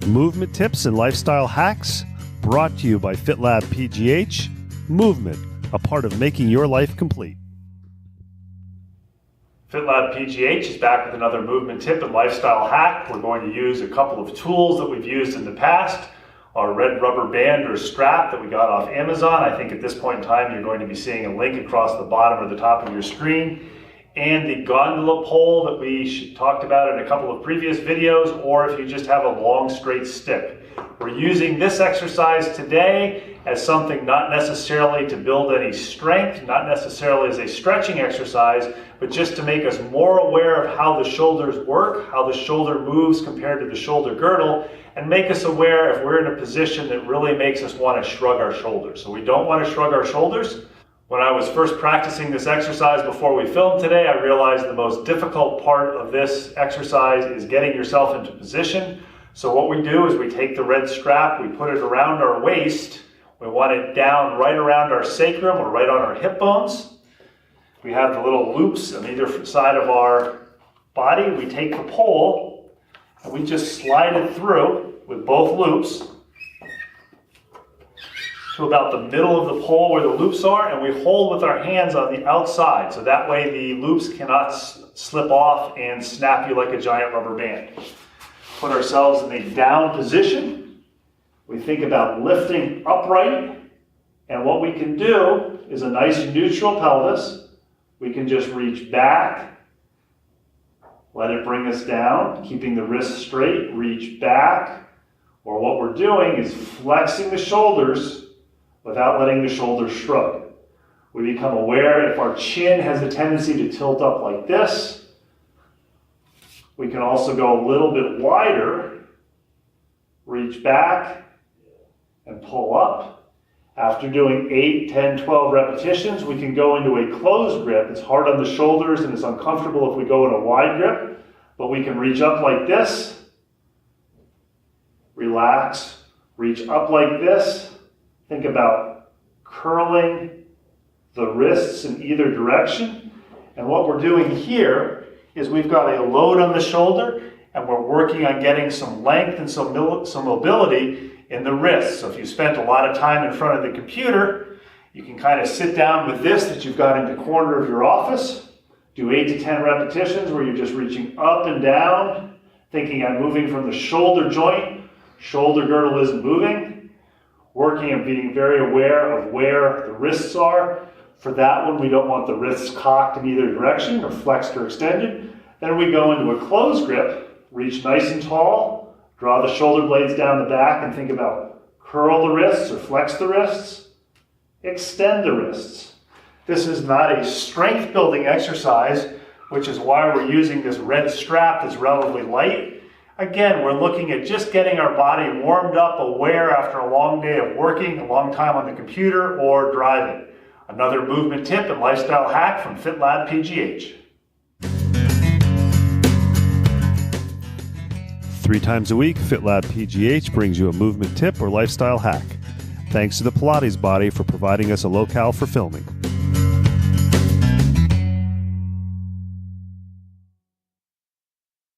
Movement tips and lifestyle hacks brought to you by FitLab PGH. Movement, a part of making your life complete. FitLab PGH is back with another movement tip and lifestyle hack. We're going to use a couple of tools that we've used in the past. Our red rubber band or strap that we got off Amazon. I think at this point in time you're going to be seeing a link across the bottom or the top of your screen. And the gondola pole that we talked about in a couple of previous videos, or if you just have a long straight stick. We're using this exercise today as something not necessarily to build any strength, not necessarily as a stretching exercise, but just to make us more aware of how the shoulders work, how the shoulder moves compared to the shoulder girdle, and make us aware if we're in a position that really makes us want to shrug our shoulders. So we don't want to shrug our shoulders. When I was first practicing this exercise before we filmed today, I realized the most difficult part of this exercise is getting yourself into position. So what we do is we take the red strap, we put it around our waist. We want it down right around our sacrum or right on our hip bones. We have the little loops on either side of our body. We take the pole and we just slide it through with both loops to about the middle of the pole where the loops are, and we hold with our hands on the outside, so that way the loops cannot slip off and snap you like a giant rubber band. Put ourselves in a down position. We think about lifting upright, and what we can do is a nice neutral pelvis. We can just reach back, let it bring us down, keeping the wrists straight, reach back, or what we're doing is flexing the shoulders without letting the shoulders shrug. We become aware if our chin has a tendency to tilt up like this. We can also go a little bit wider, reach back, and pull up. After doing 8, 10, 12 repetitions, we can go into a closed grip. It's hard on the shoulders and it's uncomfortable if we go in a wide grip, but we can reach up like this, relax, reach up like this. Think about curling the wrists in either direction. And what we're doing here is we've got a load on the shoulder and we're working on getting some length and some mobility in the wrists. So if you spent a lot of time in front of the computer, you can kind of sit down with this that you've got in the corner of your office, do 8 to 10 repetitions where you're just reaching up and down, thinking I'm moving from the shoulder joint, shoulder girdle isn't moving. Working and being very aware of where the wrists are. For that one, we don't want the wrists cocked in either direction or flexed or extended. Then we go into a closed grip, reach nice and tall, draw the shoulder blades down the back and think about curl the wrists or flex the wrists, extend the wrists. This is not a strength building exercise, which is why we're using this red strap that's relatively light. Again, we're looking at just getting our body warmed up, aware after a long day of working, a long time on the computer, or driving. Another movement tip and lifestyle hack from FitLab PGH. 3 times a week, FitLab PGH brings you a movement tip or lifestyle hack. Thanks to the Pilates Body for providing us a locale for filming.